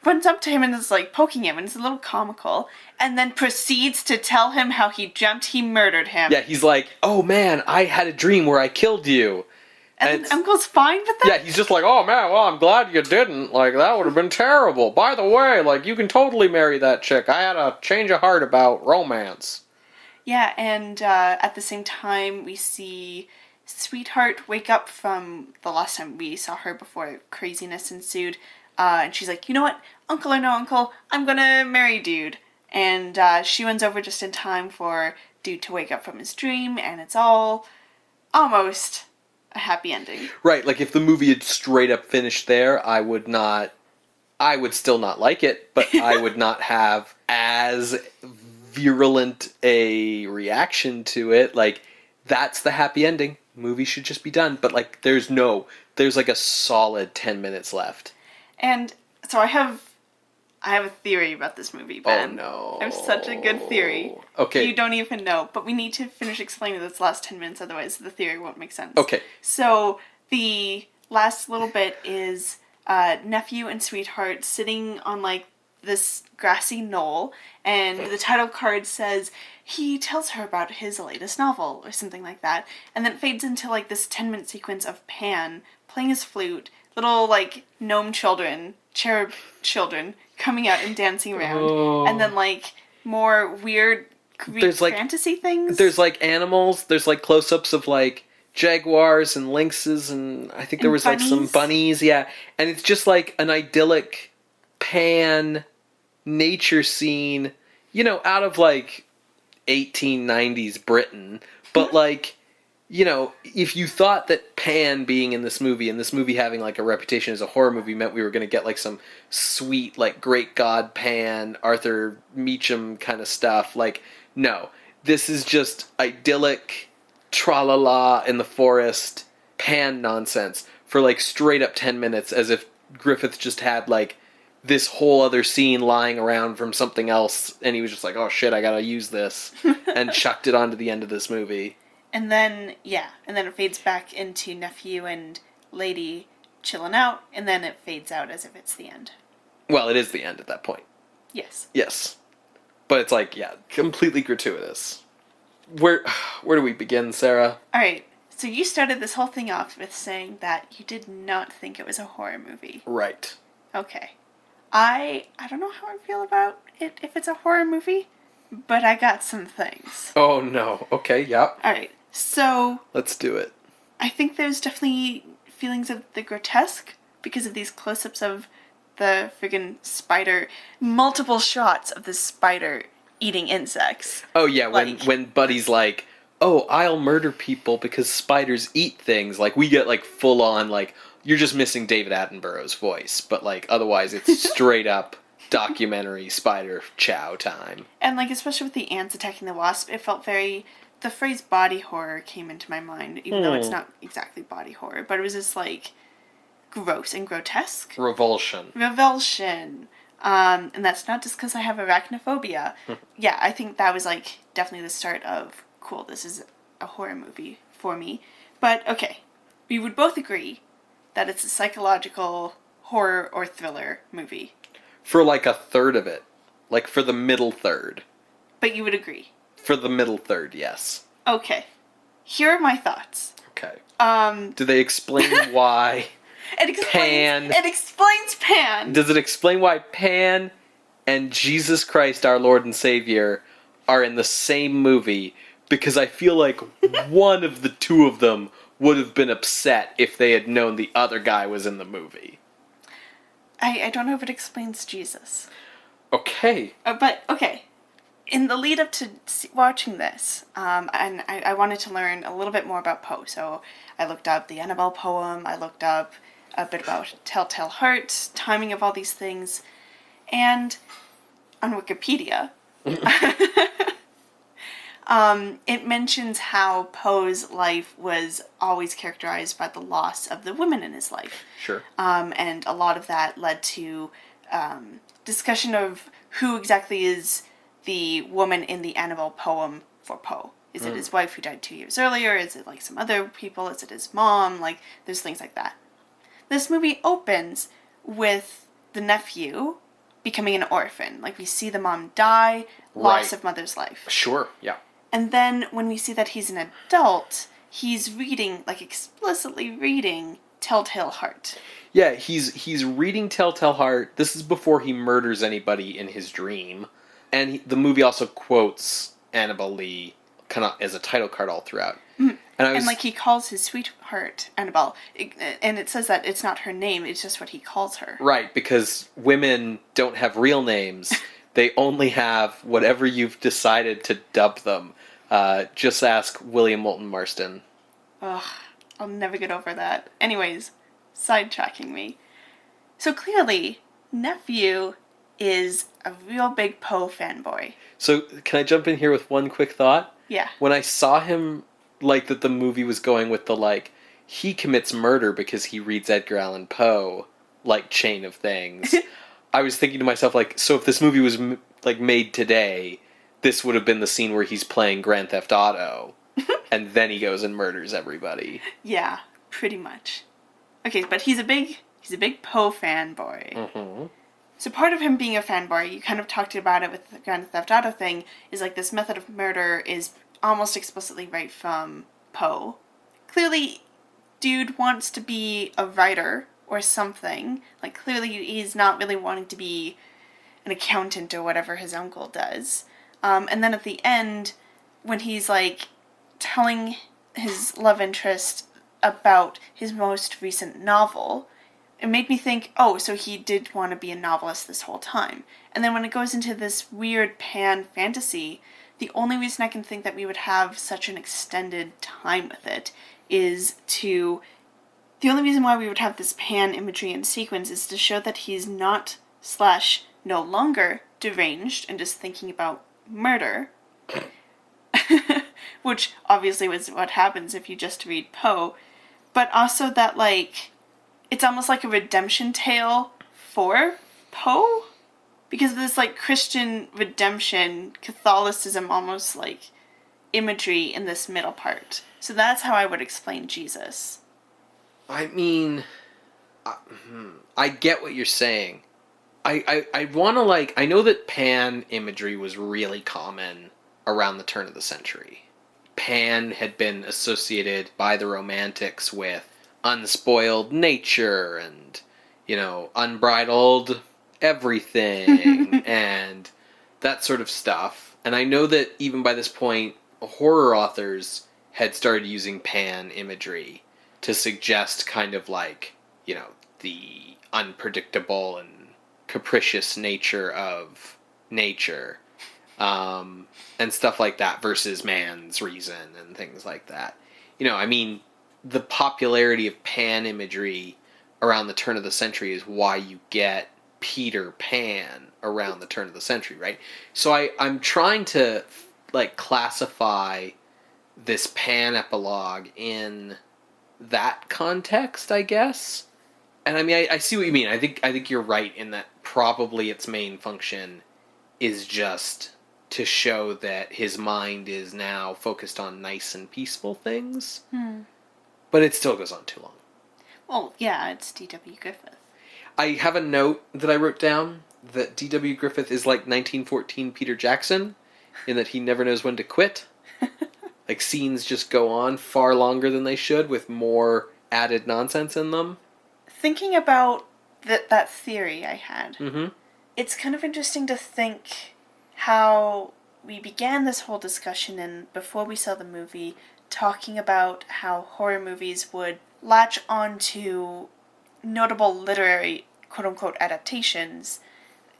Runs up to him and is like poking him, and it's a little comical, and then proceeds to tell him how he dreamt he murdered him. Yeah, he's like, "Oh man, I had a dream where I killed you." And then Uncle's fine with that? Yeah, he's just like, "Oh man, well, I'm glad you didn't. Like, that would have been terrible. By the way, like, you can totally marry that chick. I had a change of heart about romance." Yeah, and at the same time, we see Sweetheart wake up from the last time we saw her before craziness ensued. And she's like, "You know what? Uncle or no uncle, I'm gonna marry Dude." And she runs over just in time for Dude to wake up from his dream, and it's all almost a happy ending. Right, like if the movie had straight up finished there, I would still not like it, but I would not have as virulent a reaction to it. Like, that's the happy ending. Movie should just be done. But, like, there's like a solid 10 minutes left. And so I have a theory about this movie, Ben. Oh, no. I have such a good theory. Okay. You don't even know, but we need to finish explaining this last 10 minutes, otherwise the theory won't make sense. Okay. So the last little bit is nephew and Sweetheart sitting on, like, this grassy knoll, and the title card says he tells her about his latest novel, or something like that, and then it fades into, like, this 10-minute sequence of Pan playing his flute, little, like, gnome children, cherub children, coming out and dancing around, and then, like, more weird Greek fantasy things. There's, like, animals, there's, like, close-ups of, like, jaguars and lynxes, and I think there was, bunnies. Like, some bunnies, yeah, and it's just, like, an idyllic Pan nature scene, you know, out of, like, 1890s Britain, but, like, you know, if you thought that Pan being in this movie, and this movie having, like, a reputation as a horror movie, meant we were going to get, like, some sweet, like, great god Pan, Arthur Meacham kind of stuff, like, no. This is just idyllic, tra-la-la in the forest, Pan nonsense for, like, straight up 10 minutes, as if Griffith just had, like, this whole other scene lying around from something else, and he was just like, "Oh shit, I gotta use this," and chucked it onto the end of this movie. And then, it fades back into nephew and lady chilling out, and then it fades out as if it's the end. Well, it is the end at that point. Yes. Yes. But it's like, yeah, completely gratuitous. Where do we begin, Sarah? All right. So you started this whole thing off with saying that you did not think it was a horror movie. Right. Okay. I don't know how I feel about it if it's a horror movie, but I got some things. Oh, no. Okay, yeah. All right. So Let's do it. I think there's definitely feelings of the grotesque because of these close-ups of the friggin' spider, multiple shots of the spider eating insects. Oh, yeah, Like- when Buddy's like, oh, I'll murder people because spiders eat things. Like, we get, like, full-on, like, you're just missing David Attenborough's voice. But, like, otherwise it's straight-up documentary spider chow time. And, like, especially with the ants attacking the wasp, it felt very... The phrase body horror came into my mind, even though it's not exactly body horror. But it was just, like, gross and grotesque. Revulsion. Revulsion. And that's not just because I have arachnophobia. Yeah, I think that was, like, definitely the start of, cool, this is a horror movie for me. But, okay, we would both agree that it's a psychological horror or thriller movie. For, like, a third of it. Like, for the middle third. But you would agree. For the middle third, yes. Okay. Here are my thoughts. Okay. Um, Do they explain why... It explains Pan. Does it explain why Pan and Jesus Christ, our Lord and Savior, are in the same movie? Because I feel like one of the two of them would have been upset if they had known the other guy was in the movie. I don't know if it explains Jesus. Okay. But, okay. In the lead up to watching this, and I wanted to learn a little bit more about Poe, so I looked up the Annabelle poem, I looked up a bit about Telltale Heart, timing of all these things, and on Wikipedia, it mentions how Poe's life was always characterized by the loss of the women in his life. Sure. And a lot of that led to discussion of who exactly is the woman in the Annabelle poem for Poe. Is it his wife who died 2 years earlier? Is it, like, some other people? Is it his mom? Like, there's things like that. This movie opens with the nephew becoming an orphan. Like, we see the mom die, loss of mother's life. Sure, yeah. And then when we see that he's an adult, he's reading, like, explicitly reading Telltale Heart. Yeah, he's reading Telltale Heart. This is before he murders anybody in his dream. And the movie also quotes Annabelle Lee kind of as a title card all throughout. Mm. And, like, he calls his sweetheart Annabelle. And it says that it's not her name, it's just what he calls her. Right, because women don't have real names. They only have whatever you've decided to dub them. Just ask William Moulton Marston. Ugh, I'll never get over that. Anyways, sidetracking me. So clearly, nephew is a real big Poe fanboy. So, can I jump in here with one quick thought? Yeah. When I saw him, like, that the movie was going with the, like, he commits murder because he reads Edgar Allan Poe, like, chain of things, I was thinking to myself, like, so if this movie was, like, made today, this would have been the scene where he's playing Grand Theft Auto, and then he goes and murders everybody. Yeah, pretty much. Okay, but he's a big Poe fanboy. Mm-hmm. So part of him being a fanboy, you kind of talked about it with the Grand Theft Auto thing, is like this method of murder is almost explicitly right from Poe. Clearly, dude wants to be a writer or something. Like, clearly he's not really wanting to be an accountant or whatever his uncle does. And then at the end, when he's, like, telling his love interest about his most recent novel, it made me think, oh, so he did want to be a novelist this whole time. And then when it goes into this weird pan fantasy, the only reason I can think that we would have such an extended time with it is to... The only reason why we would have this pan imagery and sequence is to show that he's not / no longer deranged and just thinking about murder. Which obviously was what happens if you just read Poe. But also that, like... It's almost like a redemption tale for Poe? Because of this, like, Christian redemption, Catholicism almost, like, imagery in this middle part. So that's how I would explain Jesus. I mean, I get what you're saying. I want to, like, I know that pan imagery was really common around the turn of the century. Pan had been associated by the Romantics with unspoiled nature and, unbridled everything and that sort of stuff. And I know that even by this point, horror authors had started using pan imagery to suggest kind of like, the unpredictable and capricious nature of nature, and stuff like that versus man's reason and things like that. The popularity of pan imagery around the turn of the century is why you get Peter Pan around the turn of the century, right? So I'm trying to like classify this pan epilogue in that context, I guess. And I see what you mean. I think you're right in that probably its main function is just to show that his mind is now focused on nice and peaceful things. But it still goes on too long. Well, yeah, it's D.W. Griffith. I have a note that I wrote down that D.W. Griffith is like 1914 Peter Jackson in that he never knows when to quit. Like, scenes just go on far longer than they should with more added nonsense in them. Thinking about that theory I had, Mm-hmm. it's kind of interesting to think how we began this whole discussion and before we saw the movie, talking about how horror movies would latch onto notable literary quote-unquote adaptations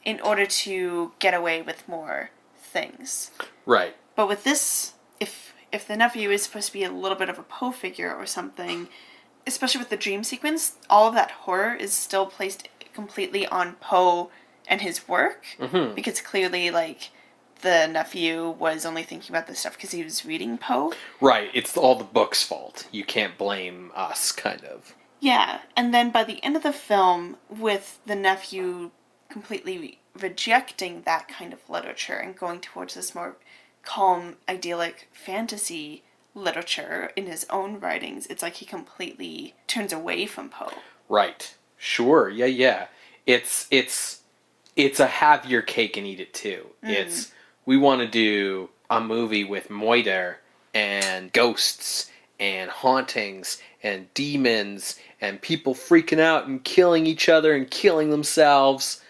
in order to get away with more things. Right. But with this, if the nephew is supposed to be a little bit of a Poe figure or something, especially with the dream sequence, all of that horror is still placed completely on Poe and his work. Mm-hmm. Because clearly, like, the nephew was only thinking about this stuff because he was reading Poe. Right. It's all the book's fault. You can't blame us, kind of. Yeah. And then by the end of the film, with the nephew completely rejecting that kind of literature and going towards this more calm, idyllic fantasy literature in his own writings, it's like he completely turns away from Poe. Right. Sure. Yeah. It's a have your cake and eat it too. It's, we want to do a movie with moiter and ghosts and hauntings and demons and people freaking out and killing each other and killing themselves,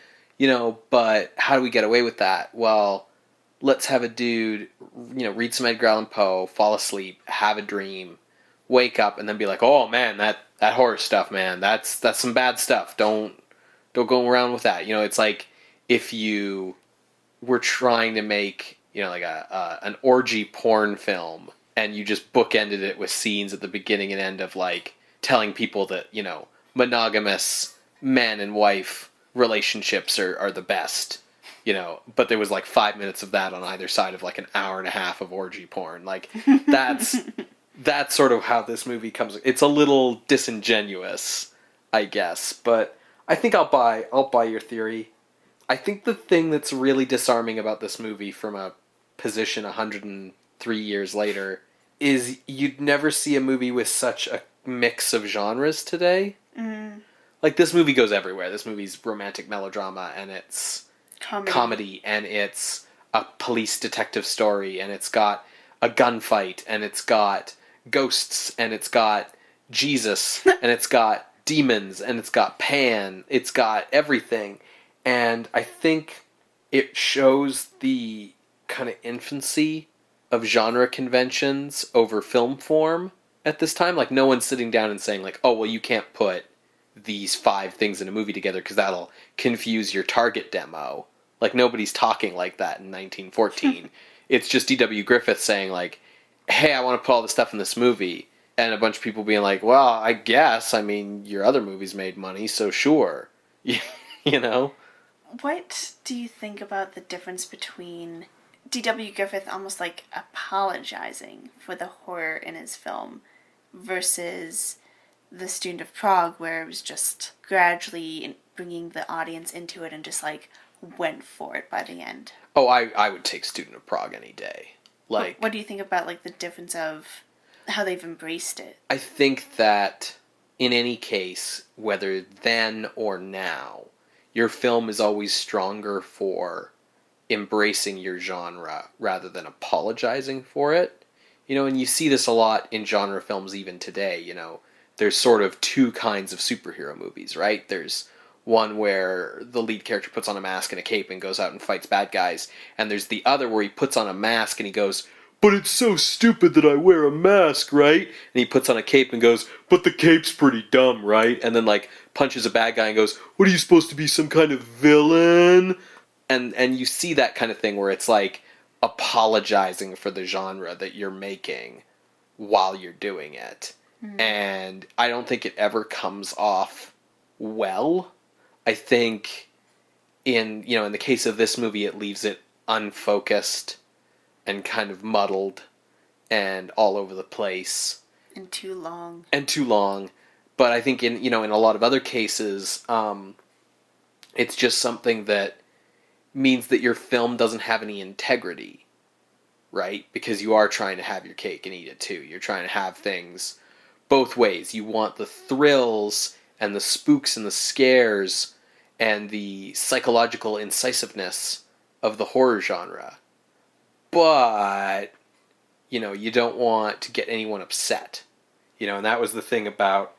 but how do we get away with that? Well, let's have a dude, read some Edgar Allan Poe, fall asleep, have a dream, wake up, and then be like, oh man, that horror stuff, man, that's some bad stuff. Don't go around with that. It's like if you were trying to make, like an orgy porn film, and you just bookended it with scenes at the beginning and end of like telling people that, monogamous man and wife relationships are the best. But there was like 5 minutes of that on either side of like an hour and a half of orgy porn. Like, that's sort of how this movie comes. It's a little disingenuous, I guess, but I think I'll buy your theory. I think the thing that's really disarming about this movie from a position 103 years later is you'd never see a movie with such a mix of genres today. Like, this movie goes everywhere. This movie's romantic melodrama, and it's comedy, and it's a police detective story, and it's got a gunfight, and it's got ghosts, and it's got Jesus, and it's got demons, and it's got Pan, it's got everything. And I think it shows the kind of infancy of genre conventions over film form at this time. Like, no one's sitting down and saying, like, oh, well, you can't put these 5 things in a movie together because that'll confuse your target demo. Like, nobody's talking like that in 1914. It's just D.W. Griffith saying, like, hey, I want to put all this stuff in this movie. And a bunch of people being like, well, I guess, your other movies made money, so sure. What do you think about the difference between D.W. Griffith almost like apologizing for the horror in his film versus The Student of Prague, where it was just gradually bringing the audience into it and just like went for it by the end? Oh, I would take Student of Prague any day. What do you think about like the difference of how they've embraced it? I think that in any case, whether then or now, your film is always stronger for embracing your genre rather than apologizing for it. And you see this a lot in genre films even today. There's sort of two kinds of superhero movies, right? There's one where the lead character puts on a mask and a cape and goes out and fights bad guys, and there's the other where he puts on a mask and he goes, "But it's so stupid that I wear a mask, right?" And he puts on a cape and goes, "But the cape's pretty dumb, right?" And then punches a bad guy and goes, "What, are you supposed to be, some kind of villain?" And you see that kind of thing where it's apologizing for the genre that you're making while you're doing it. And I don't think it ever comes off well. I think in the case of this movie, it leaves it unfocused and kind of muddled and all over the place. And too long. But I think in a lot of other cases, it's just something that means that your film doesn't have any integrity, right? Because you are trying to have your cake and eat it too. You're trying to have things both ways. You want the thrills and the spooks and the scares and the psychological incisiveness of the horror genre. But, you don't want to get anyone upset. And that was the thing about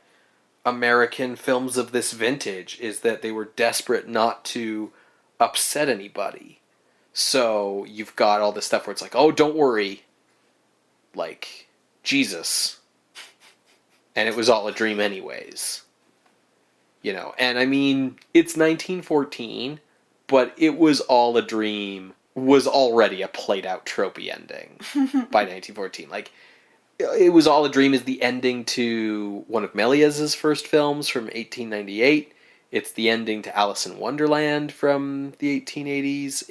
American films of this vintage, is that they were desperate not to upset anybody. So you've got all this stuff where it's oh, don't worry, Jesus. And it was all a dream anyways. And I mean, it's 1914, but It Was All a Dream was already a played out tropey ending by 1914. It Was All a Dream is the ending to one of Méliès's first films from 1898. It's the ending to Alice in Wonderland from the 1880s.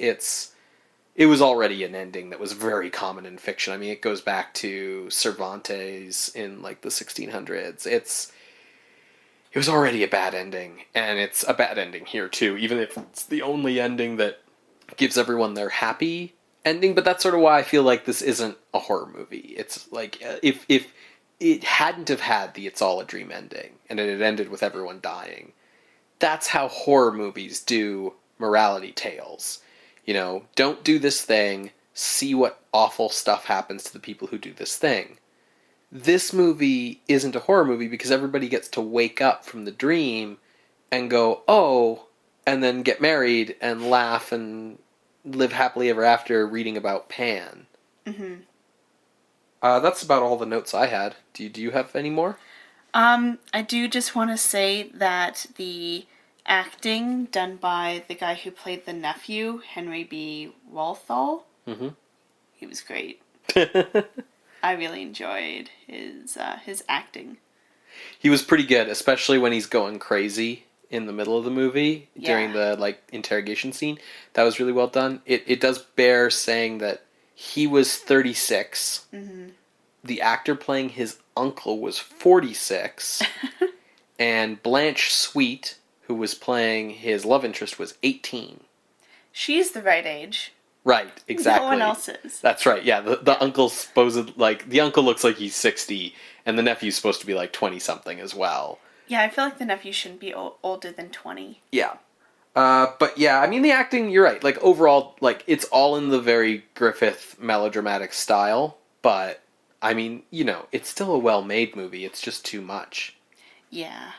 It was already an ending that was very common in fiction. I mean, it goes back to Cervantes in the 1600s. It was already a bad ending, and it's a bad ending here too, even if it's the only ending that gives everyone their happy ending. But that's sort of why I feel like this isn't a horror movie. It's if it hadn't have had the "It's All a Dream" ending, and it had ended with everyone dying, that's how horror movies do morality tales. Don't do this thing, see what awful stuff happens to the people who do this thing. This movie isn't a horror movie because everybody gets to wake up from the dream and go, "Oh," and then get married and laugh and live happily ever after reading about Pan. Mm-hmm. That's about all the notes I had. Do you have any more? I do just want to say that the acting done by the guy who played the nephew, Henry B. Walthall, he was great. I really enjoyed his acting. He was pretty good, especially when he's going crazy in the middle of the movie during the interrogation scene. That was really well done. It does bear saying that he was 36. Mm-hmm. The actor playing his uncle was 46. And Blanche Sweet, who was playing his love interest, was 18. She's the right age. Right, exactly. No one else is. That's right, yeah. The uncle's supposed, the uncle looks like he's 60, and the nephew's supposed to be 20-something as well. Yeah, I feel like the nephew shouldn't be older than 20. Yeah. But yeah, I mean, the acting, you're right. Overall, it's all in the very Griffith melodramatic style, but, I mean, it's still a well-made movie. It's just too much. Yeah.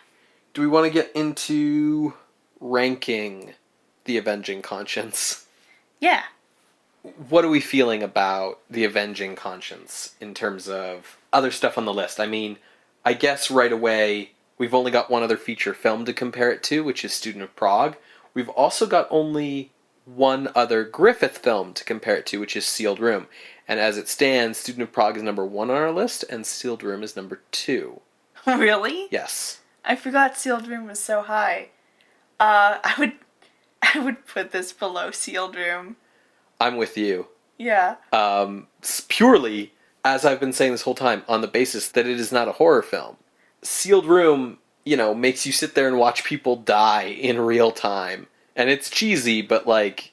Do we want to get into ranking The Avenging Conscience? Yeah. What are we feeling about The Avenging Conscience in terms of other stuff on the list? I mean, I guess right away, we've only got one other feature film to compare it to, which is Student of Prague. We've also got only one other Griffith film to compare it to, which is Sealed Room. And as it stands, Student of Prague is number 1 on our list, and Sealed Room is number 2. Really? Yes. I forgot Sealed Room was so high. I would put this below Sealed Room. I'm with you. Yeah. Purely, as I've been saying this whole time, on the basis that it is not a horror film. Sealed Room, makes you sit there and watch people die in real time. And it's cheesy, but,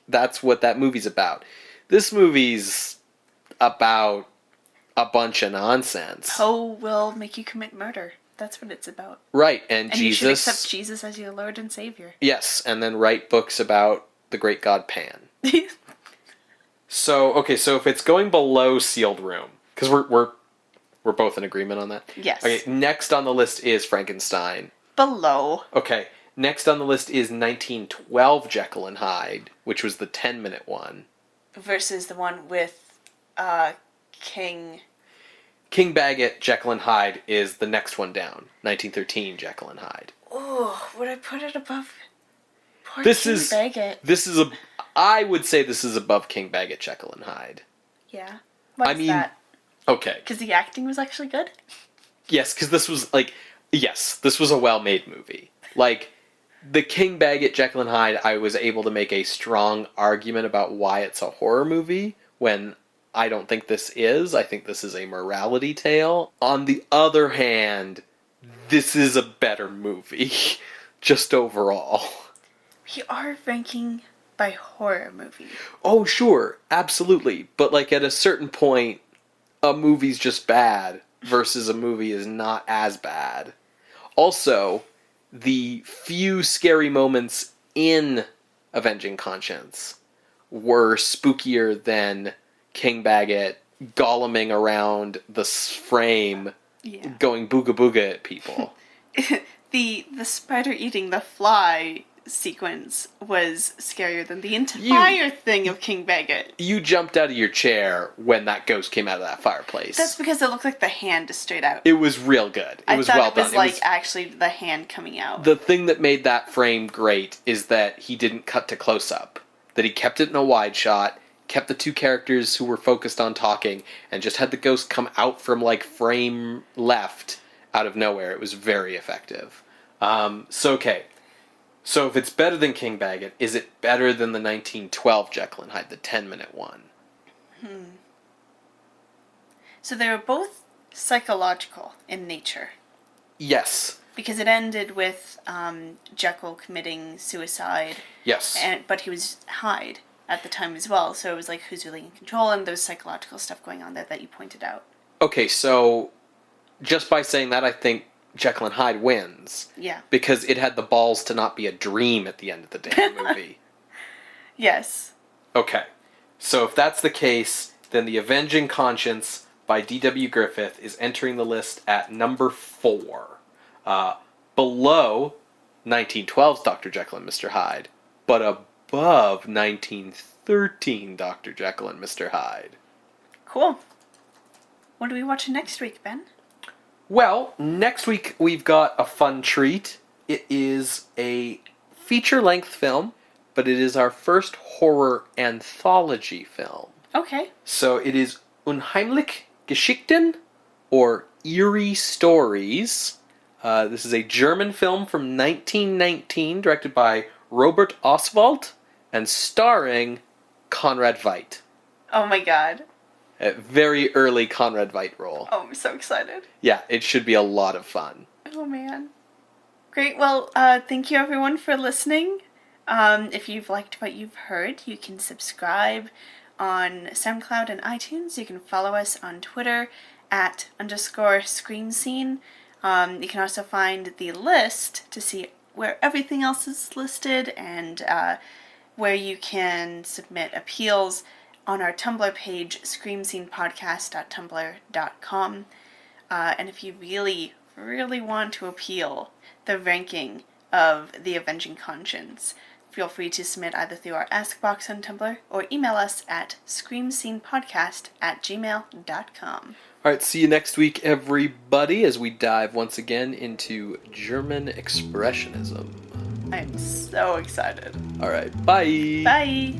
that's what that movie's about. This movie's about a bunch of nonsense. Poe will make you commit murder. That's what it's about. Right, and And Jesus... you should accept Jesus as your Lord and Savior. Yes, and then write books about the great god Pan. So if it's going below Sealed Room, because we're both in agreement on that? Yes. Okay, next on the list is Frankenstein. Below. Okay, next on the list is 1912 Jekyll and Hyde, which was the 10-minute one. Versus the one with King Baggett, Jekyll and Hyde is the next one down. 1913 Jekyll and Hyde. Oh, would I put it above poor This King is Baggett? I would say this is above King Baggett, Jekyll and Hyde. Yeah. Why is that? Okay. Because the acting was actually good? Yes, because this was this was a well-made movie. Like, the King Baggett, Jekyll and Hyde, I was able to make a strong argument about why it's a horror movie, when I don't think this is. I think this is a morality tale. On the other hand, this is a better movie, just overall. We are ranking by horror movie. Oh, sure, absolutely. But, like, at a certain point, a movie's just bad versus a movie is not as bad. Also, the few scary moments in Avenging Conscience were spookier than King Baggett goleming around the frame, going booga booga at people. The spider eating the fly sequence was scarier than the entire thing of King Baggett. You jumped out of your chair when that ghost came out of that fireplace. That's because it looked like the hand is straight out. It was real good. It was well done. It was like actually the hand coming out. The thing that made that frame great is that he didn't cut to close up. That he kept it in a wide shot, kept the two characters who were focused on talking, and just had the ghost come out from like frame left out of nowhere. It was very effective. So if it's better than King Baggett, is it better than the 1912 Jekyll and Hyde, the 10-minute one? So they were both psychological in nature. Yes. Because it ended with Jekyll committing suicide. Yes. But he was Hyde at the time as well, so it was like who's really in control, and there's psychological stuff going on there that you pointed out. Okay, so just by saying that, I think Jekyll and Hyde wins. Yeah. Because it had the balls to not be a dream at the end of the damn movie. Yes. Okay. So if that's the case, then The Avenging Conscience by D.W. Griffith is entering the list at number 4. Below 1912's Dr. Jekyll and Mr. Hyde, but above 1913 Dr. Jekyll and Mr. Hyde. Cool. What are we watching next week, Ben? Well, next week we've got a fun treat. It is a feature-length film, but it is our first horror anthology film. Okay. So it is Unheimlich Geschichten, or Eerie Stories. This is a German film from 1919, directed by Robert Oswald, and starring Conrad Veidt. Oh my god. A very early Conrad Veidt role. Oh, I'm so excited. Yeah, it should be a lot of fun. Oh man. Great. Well, thank you everyone for listening. If you've liked what you've heard, you can subscribe on SoundCloud and iTunes. You can follow us on Twitter @_ScreamScene. You can also find the list to see where everything else is listed and where you can submit appeals on our Tumblr page, screamscenepodcast.tumblr.com. And if you really, really want to appeal the ranking of The Avenging Conscience, feel free to submit either through our Ask box on Tumblr or email us at screamscenepodcast@gmail.com. Alright, see you next week, everybody, as we dive once again into German Expressionism. I'm so excited. Alright, bye! Bye!